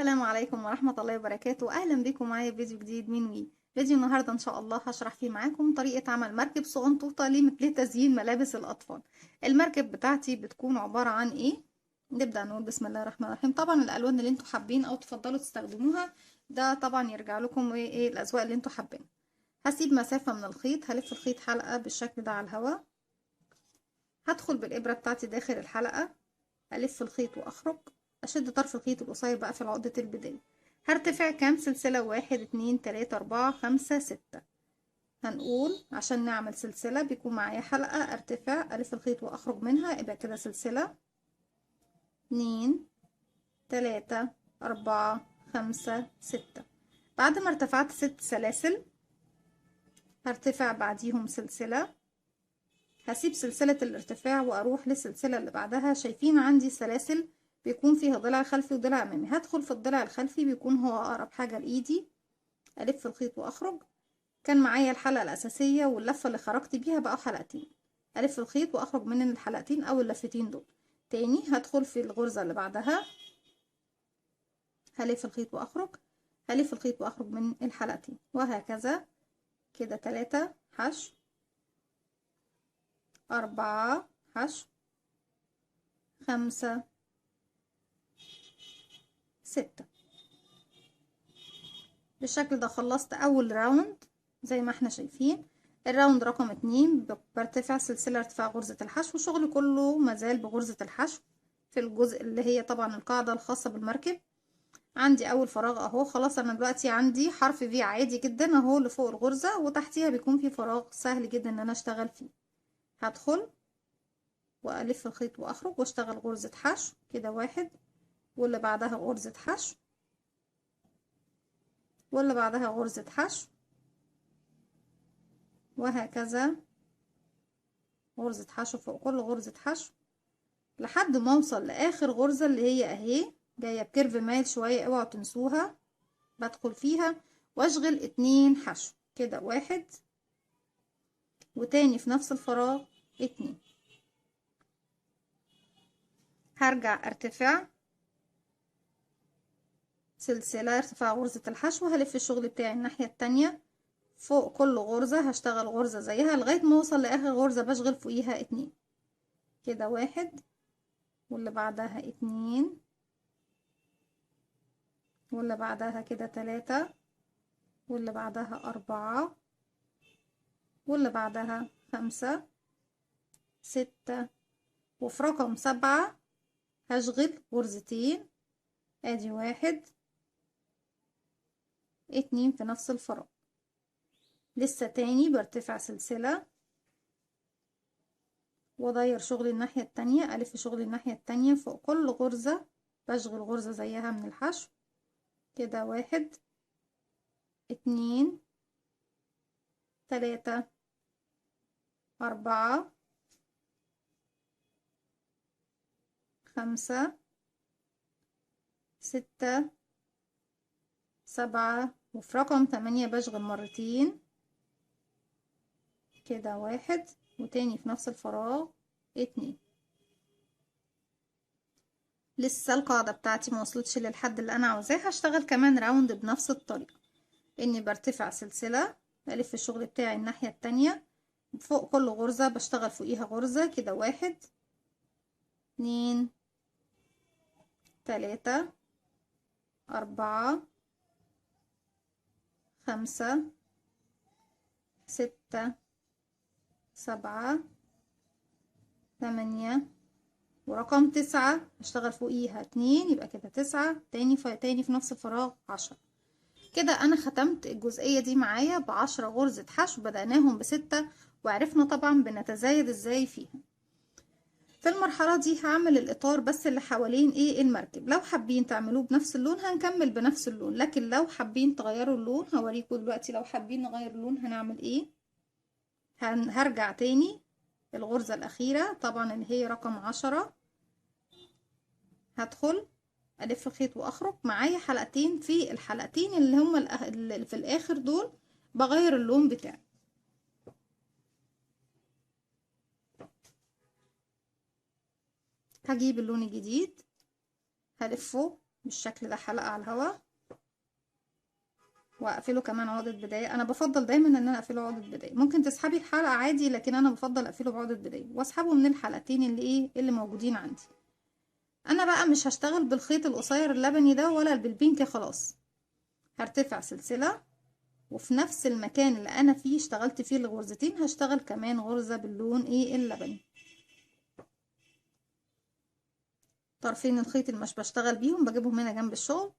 السلام عليكم ورحمة الله وبركاته. أهلا بكم معايا في فيديو جديد من وي. فيديو النهاردة إن شاء الله هشرح فيه معاكم طريقة عمل مركب صغنطوطة لتزيين ملابس الأطفال. المركب بتاعتي بتكون عبارة عن إيه؟ نبدأ نقول بسم الله الرحمن الرحيم. طبعا الألوان اللي انتوا حابين أو تفضلوا تستخدموها ده طبعا يرجع لكم إيه الأذواق اللي انتوا حابينها. هسيب مسافة من الخيط، هلف الخيط حلقة بالشكل ده على الهواء. هدخل بالإبرة بتاعتي داخل الحلقة، ألف الخيط وأخرج، أشد طرف الخيط القصير بقى في عقدة البداية. هرتفع كام سلسلة؟ 1 2 3 4 5 6. هنقول عشان نعمل سلسلة بيكون معايا حلقة، ارتفع ألف الخيط وأخرج منها، يبقى كده سلسلة 2 3 4 5 6. بعد ما ارتفعت 6 سلاسل هرتفع بعديهم سلسلة، هسيب سلسلة الارتفاع وأروح للسلسلة اللي بعدها. شايفين عندي سلاسل بيكون فيها ضلع خلفي وضلع أمامي، هدخل في الضلع الخلفي بيكون هو أقرب حاجة لإيدي، ألف الخيط وأخرج. كان معايا الحلقة الأساسية واللفة اللي خرجت بيها بقى حلقتين، ألف الخيط وأخرج من الحلقتين أو اللفتين دول. تاني هدخل في الغرزة اللي بعدها، هلف الخيط وأخرج، هلف الخيط وأخرج من الحلقتين، وهكذا. كده 3 حشو، 4 حشو، 5 6. بالشكل ده خلصت أول راوند. زي ما احنا شايفين الراوند رقم 2 برتفع سلسلة ارتفاع غرزة الحشو، شغلي كله مازال بغرزة الحشو في الجزء اللي هي طبعا القاعدة الخاصة بالمركب. عندي أول فراغ أهو، خلاص أنا دلوقتي عندي حرف في عادي جدا أهو اللي فوق الغرزة، وتحتيها بيكون في فراغ سهل جدا إن أنا أشتغل فيه. هدخل وألف الخيط وأخرج وأشتغل غرزة حشو كده 1، واللي بعدها غرزة حشو، واللي بعدها غرزة حشو، وهكذا غرزة حشو فوق كل غرزة حشو لحد ما اوصل لاخر غرزة اللي هي اهي جاية بكيرف مايل شوية، اوعوا تنسوها. بدخل فيها واشغل 2 حشو كده 1، وتاني في نفس الفراغ 2. هرجع ارتفع سلسلة ارتفاع غرزة الحشو، هلف الشغل بتاعي الناحية التانية. فوق كل غرزة هشتغل غرزة زيها لغاية ما اوصل لاخر غرزة بشغل فوقيها 2 كده 1، واللي بعدها 2، واللي بعدها كده 3، واللي بعدها 4، واللي بعدها 5 6. وفي رقم 7 هشغل غرزتين، ادي 1 2 في نفس الفراغ. لسه تاني برتفع سلسلة واغير شغلي الناحية التانية، الف شغلي الناحية التانية. فوق كل غرزة بشغل غرزة زيها من الحشو كده 1 2 3 4 5 6 7. وفي رقم 8 بشغل مرتين كده 1، وتاني في نفس الفراغ 2. لسه القاعدة بتاعتي ما وصلتش للحد اللي انا عاوزاه، هشتغل كمان راوند بنفس الطريقة، اني برتفع سلسلة الف الشغل بتاعي الناحية التانية. فوق كل غرزة بشتغل فوقيها غرزة كده 1 2 3 4 5 6 7 8. ورقم 9 هشتغل فوقيها 2، يبقى كده 9 تاني في نفس الفراغ 10. كده انا ختمت الجزئية دي معايا ب10 غرزة حشو، بدأناهم ب6 وعرفنا طبعا بنتزايد ازاي فيها. في المرحلة دي هعمل الاطار بس اللي حوالين ايه المركب. لو حابين تعملوه بنفس اللون هنكمل بنفس اللون، لكن لو حابين تغيروا اللون هوريكم دلوقتي. لو حابين نغير اللون هنعمل ايه؟ هرجع تاني الغرزة الاخيرة طبعا اللي هي رقم 10، هدخل الف الخيط واخرج. معايا حلقتين، في الحلقتين اللي هما اللي في الاخر دول بغير اللون بتاعي. هجيب اللون الجديد هلفه بالشكل ده حلقة على الهواء، واقفله كمان عقدة بداية. انا بفضل دايما ان انا اقفله عقدة بداية، ممكن تسحبي الحلقة عادي، لكن انا بفضل اقفله بعقدة بداية واسحبه من الحلقتين اللي اللي موجودين عندي. انا بقى مش هشتغل بالخيط القصير اللبني ده ولا بالبينك، خلاص هرتفع سلسلة، وفي نفس المكان اللي انا فيه اشتغلت فيه الغرزتين هشتغل كمان غرزة باللون اللبني. طرفين الخيط اللي مش بشتغل بيهم بجيبهم هنا جنب الشغل.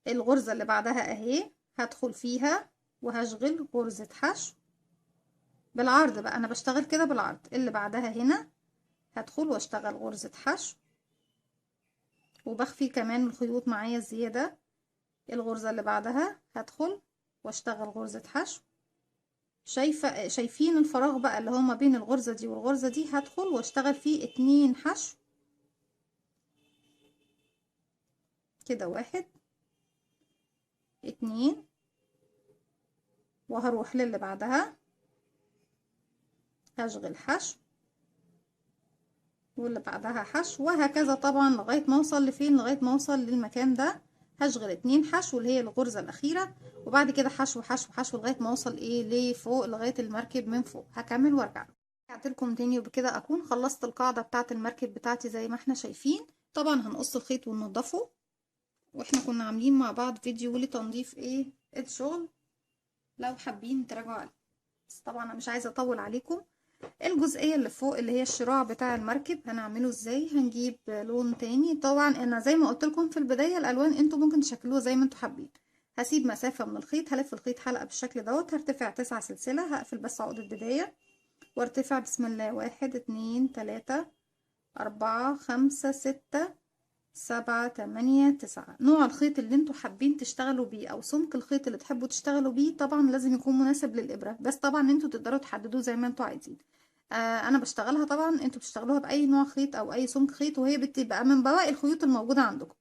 الغرزة اللي بعدها اهي هدخل فيها وهشغل غرزة حشو بالعرض بقى، انا بشتغل كده بالعرض. اللي بعدها هنا هدخل واشتغل غرزة حشو وبخفي كمان الخيوط معايا الزيادة. الغرزة اللي بعدها هدخل واشتغل غرزة حشو. شايفين الفراغ بقى اللي هو ما بين الغرزة دي والغرزة دي، هدخل واشتغل فيه 2 حشو كده، 1 2، وهروح للي بعدها هشغل حشو واللي بعدها حشو، وهكذا طبعا لغاية ما اوصل لفين، لغاية ما اوصل للمكان ده. هشغل 2 حشو اللي هي الغرزة الأخيرة، وبعد كده حشو حشو حشو لغاية ما اوصل لفوق لغاية المركب من فوق. هكمل وارجع. رجعت لكم تاني، وبكده اكون خلصت القاعدة بتاعة المركب بتاعتي زي ما احنا شايفين. طبعا هنقص الخيط وننضفه، واحنا كنا عاملين مع بعض فيديو لتنظيف الشغل لو حابين تراجعوا عليه، بس طبعا انا مش عايزة اطول عليكم. الجزئية اللي فوق اللي هي الشراع بتاع المركب هنعمله ازاي. هنجيب لون تاني، طبعا انا زي ما قلت لكم في البداية الالوان انتوا ممكن تشكلوها زي ما انتوا حابين. هسيب مسافة من الخيط، هلف الخيط حلقة بالشكل دوت، هرتفع 9 سلسلة، هقفل بس عقدة بداية وارتفع بسم الله 1 2 3 4 5 6 7 8 9. نوع الخيط اللي انتوا حابين تشتغلوا بيه او سمك الخيط اللي تحبوا تشتغلوا بيه طبعا لازم يكون مناسب للإبرة، بس طبعا انتوا تقدروا تحددوه زي ما انتوا عايزين. انا بشتغلها، طبعا انتوا بتشتغلوها باي نوع خيط او اي سمك خيط، وهي بتبقى من بواقي الخيوط الموجودة عندكم.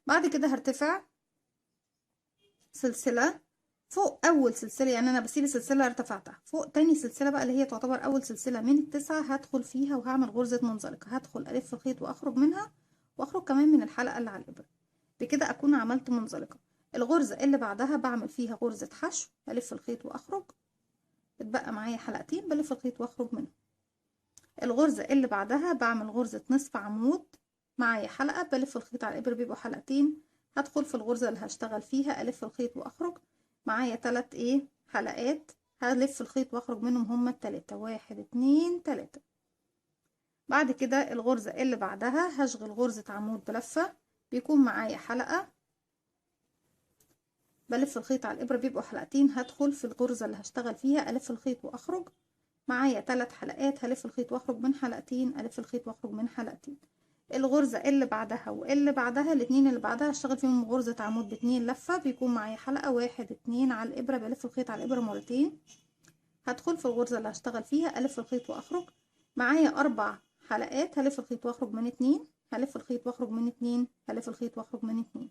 بعد كده هرتفع سلسلة فوق اول سلسلة، يعني انا بسيب السلسلة ارتفعتها فوق تاني سلسلة بقى اللي هي تعتبر اول سلسلة من التسعة، هدخل فيها وهعمل غرزة منزلقة. هدخل الف الخيط واخرج منها، واخرج كمان من الحلقة اللي على الابرة. بكده اكون عملت منزلقة. الغرزة اللي بعدها بعمل فيها غرزة حشو، الف الخيط واخرج، اتبقى معايا حلقتين بلف الخيط واخرج منهم. الغرزة اللي بعدها بعمل غرزة نصف عمود، معايا حلقة بلف الخيط على الابرة بيبقوا حلقتين. هدخل في الغرزة اللي هشتغل فيها الف الخيط واخرج، معايا 3 حلقات، هلف الخيط واخرج منهم هما التلاتة، 1 2 3. بعد كده الغرزة اللي بعدها هشغل غرزة عمود بلفة، بيكون معايا حلقة بلف الخيط على الابرة بيبقوا حلقتين. هدخل في الغرزة اللي هشتغل فيها الف الخيط واخرج، معايا 3 حلقات، هلف الخيط واخرج من حلقتين، الف الخيط واخرج من حلقتين. الغرزة اللي بعدها واللي بعدها الاتنين اللي بعدها هشتغل فيهم غرزة عمود باتنين لفة، بيكون معايا حلقة 1 2 على الابرة، بلف الخيط على الابرة مرتين. هدخل في الغرزة اللي هشتغل فيها الف الخيط واخرج، معايا 4 حلقات، هلف الخيط واخرج من 2، هلف الخيط واخرج من 2، هلف الخيط واخرج من 2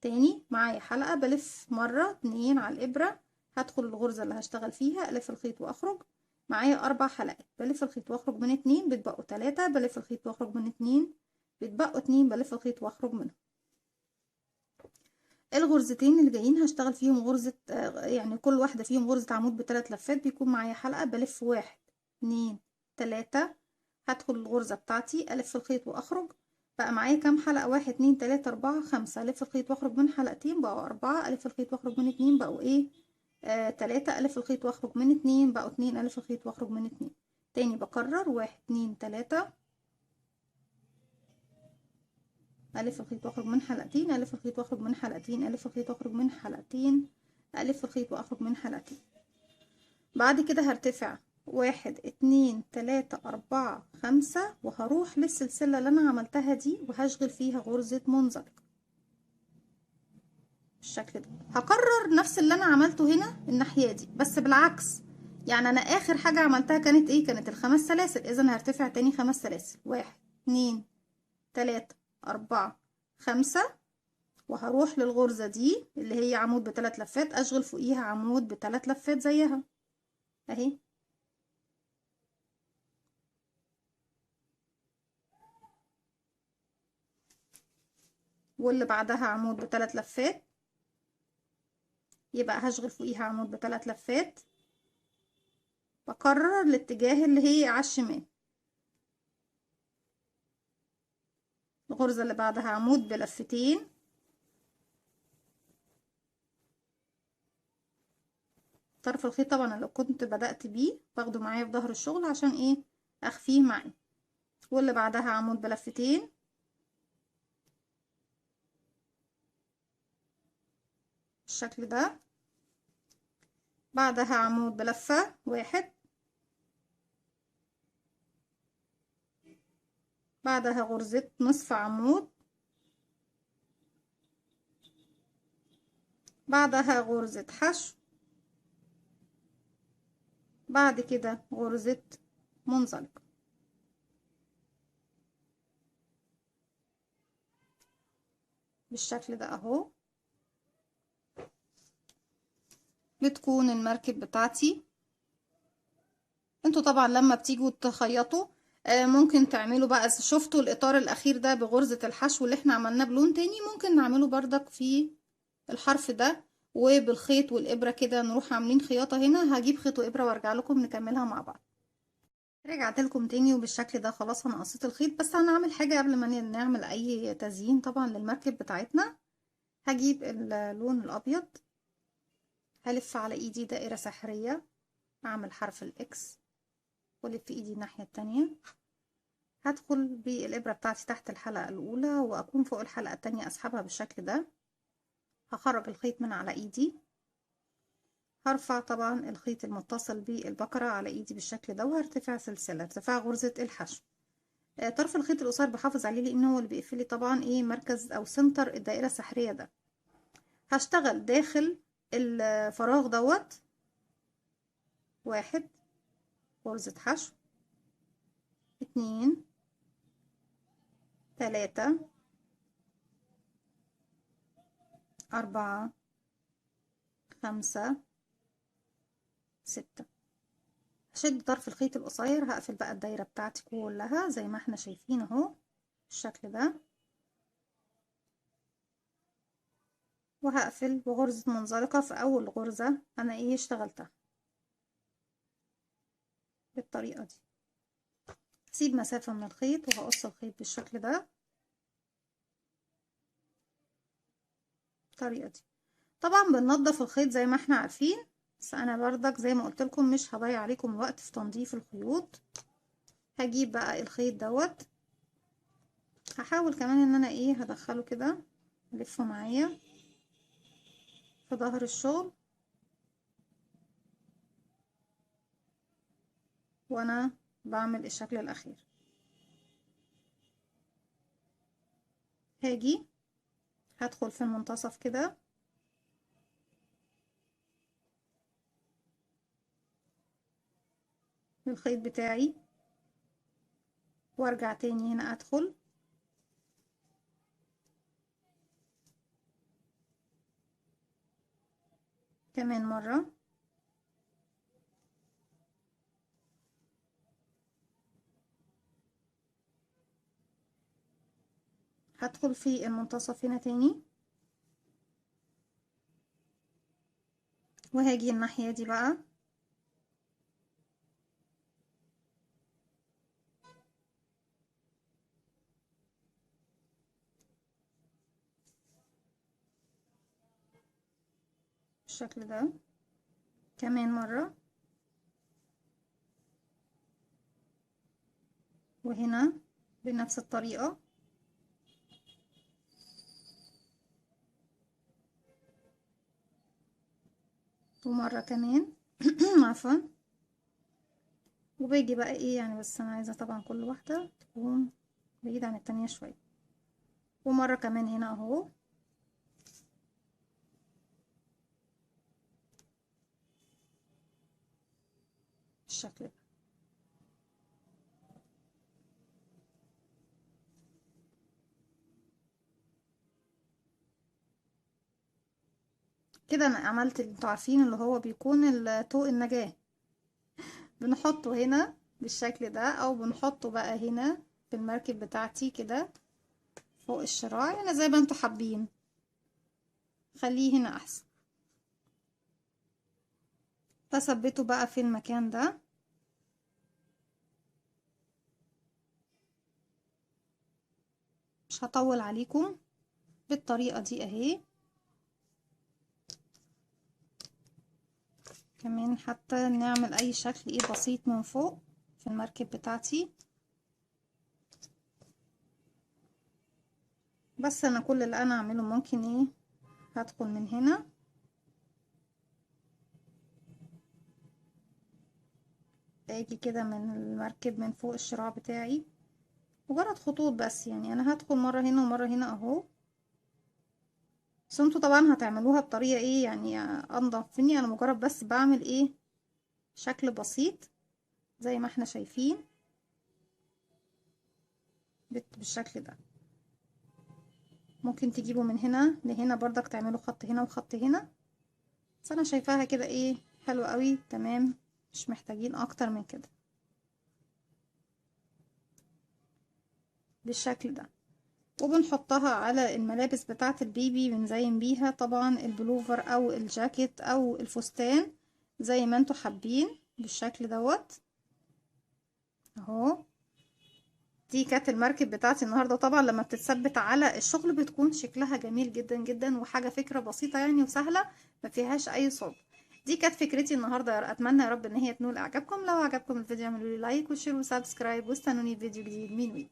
تاني. معايا حلقة بلف مرة 2 على الابرة، هدخل الغرزة اللي هشتغل فيها الف الخيط واخرج، معايا 4 حلقات، بلف الخيط واخرج من 2، بتبقوا 3، بلف الخيط واخرج من 2، بتبقوا 2، بلف الخيط واخرج منهم. الغرزتين اللي جايين هشتغل فيهم غرزة يعني كل واحدة فيهم غرزة عمود ب3 لفات، بيكون معايا حلقة بلف 1 2 3. هدخل الغرزة بتاعتي الف الخيط واخرج، بقى معايا كام حلقة؟ 1 2 3 4 5، الف الخيط واخرج من حلقتين بقوا 4، الف الخيط واخرج من 2 بقوا 3، الف الخيط واخرج من 2 بقوا 2، الف الخيط واخرج من 2 تاني. بكرر 1 2 3، الف الخيط واخرج من حلقتين، الف الخيط واخرج من حلقتين، الف الخيط واخرج من حلقتين، الف الخيط واخرج من حلقتين. بعد كده هرتفع 1 2 3 4 5، وهروح للسلسلة اللي انا عملتها دي وهشغل فيها غرزة منزلقة بالشكل ده. هكرر نفس اللي انا عملته هنا الناحية دي بس بالعكس، يعني انا اخر حاجة عملتها كانت كانت ال5 سلاسل، اذا هرتفع تاني 5 سلاسل، 1 2 3 4 5، وهروح للغرزة دي اللي هي عمود ب3 لفات، اشغل فوقيها عمود ب3 لفات زيها اهي. واللي بعدها عمود ب3 لفات، يبقى هشغل فوقيها عمود ب3 لفات. بكرر الاتجاه اللي هي على الشمال. الغرزة اللي بعدها عمود بلفتين، طرف الخيط طبعا لو كنت بدأت بيه باخده معايا في ظهر الشغل عشان ايه اخفيه معايا. واللي بعدها عمود بلفتين، بالشكل ده. بعدها عمود بلفة واحد، بعدها غرزة نصف عمود، بعدها غرزة حشو، بعد كده غرزة منزلقة بالشكل ده اهو. بتكون المركب بتاعتي. انتوا طبعا لما بتيجوا تخيطوا ممكن تعملوا بقى، شفتوا الاطار الاخير ده بغرزة الحشو اللي احنا عملناه بلون تاني، ممكن نعمله بردك في الحرف ده، وبالخيط والابرة كده نروح عاملين خياطة هنا. هجيب خيط وابرة وارجع لكم نكملها مع بعض. رجعت لكم تاني وبالشكل ده خلاص انا قصيت الخيط، بس هنعمل حاجة قبل ما نعمل اي تزيين طبعا للمركب بتاعتنا. هجيب اللون الابيض، هلف على ايدي دائرة سحرية، اعمل حرف الاكس والف ايدي الناحية التانية. هدخل بالابرة بتاعتي تحت الحلقة الاولى واكون فوق الحلقة التانية، اسحبها بالشكل ده. هخرج الخيط من على ايدي، هرفع طبعا الخيط المتصل بالبكرة على ايدي بالشكل ده، وهرتفع سلسلة ارتفاع غرزة الحشو. طرف الخيط القصير بحافظ عليه لان هو اللي بيقفل لي طبعا ايه مركز او سنتر الدائرة السحرية ده. هشتغل داخل الفراغ دوت واحد غرزة حشو، اتنين، تلاتة، أربعة، خمسة، ستة. هشد طرف الخيط القصير، هقفل بقى الدايرة بتاعتي كلها زي ما احنا شايفين اهو بالشكل ده، وهقفل بغرزة منزلقة في اول غرزة انا ايه اشتغلتها بالطريقة دي. هسيب مسافة من الخيط وهقص الخيط بالشكل ده بالطريقة دي. طبعا بننضف الخيط زي ما احنا عارفين، بس انا بردك زي ما قلت لكم مش هضيع عليكم الوقت في تنظيف الخيوط. هجيب بقى الخيط دوت، هحاول كمان ان انا ايه هدخله كده، الفه معايا في ظهر الشغل وانا بعمل الشكل الاخير. هاجي هدخل في المنتصف كده بالخيط بتاعي، وارجع تاني هنا ادخل كمان مرة، هدخل في المنتصف هنا تاني، وهاجي الناحية دي بقى بالشكل ده كمان مرة، وهنا بنفس الطريقة، ومرة كمان عفوا. وباجي بقى ايه يعني، بس انا عايزة طبعا كل واحدة تكون بعيدة عن التانية شوية، ومرة كمان هنا اهو بالشكل ده. كده انا عملت اللي انتوا عارفين اللي هو بيكون طوق النجاة، بنحطه هنا بالشكل ده، او بنحطه بقى هنا في المركب بتاعتي كده فوق الشراع، يعني زي ما انتوا حابين، خليه هنا احسن. بثبته بقى في المكان ده. مش هطول عليكم، بالطريقة دي اهي. كمان حتى نعمل اي شكل ايه بسيط من فوق في المركب بتاعتي. بس انا كل اللي انا اعمله ممكن ايه، هدخل من هنا اجي كده من المركب من فوق الشراع بتاعي، مجرد خطوط بس. يعني انا هدخل مرة هنا ومرة هنا اهو. بس انتوا طبعا هتعملوها بطريقة ايه يعني انضف مني. انا مجرد بس بعمل ايه، شكل بسيط زي ما احنا شايفين بالشكل ده. ممكن تجيبوا من هنا لهنا برضك تعملوا خط هنا وخط هنا، بس انا شايفاها كده ايه حلو قوي تمام، مش محتاجين اكتر من كده بالشكل ده. وبنحطها على الملابس بتاعة البيبي، بنزين بيها طبعا البلوفر او الجاكيت او الفستان زي ما انتوا حابين بالشكل دوت اهو. دي كانت المركب بتاعتي النهارده. طبعا لما بتتثبت على الشغل بتكون شكلها جميل جدا جدا، وحاجه فكره بسيطه يعني وسهله ما فيهاش اي صعوبه. دي كانت فكرتي النهارده، اتمنى يا رب ان هي تنول اعجابكم. لو عجبكم الفيديو اعملوا لي لايك وشير وسبسكرايب، واستنوني في فيديو جديد من وي.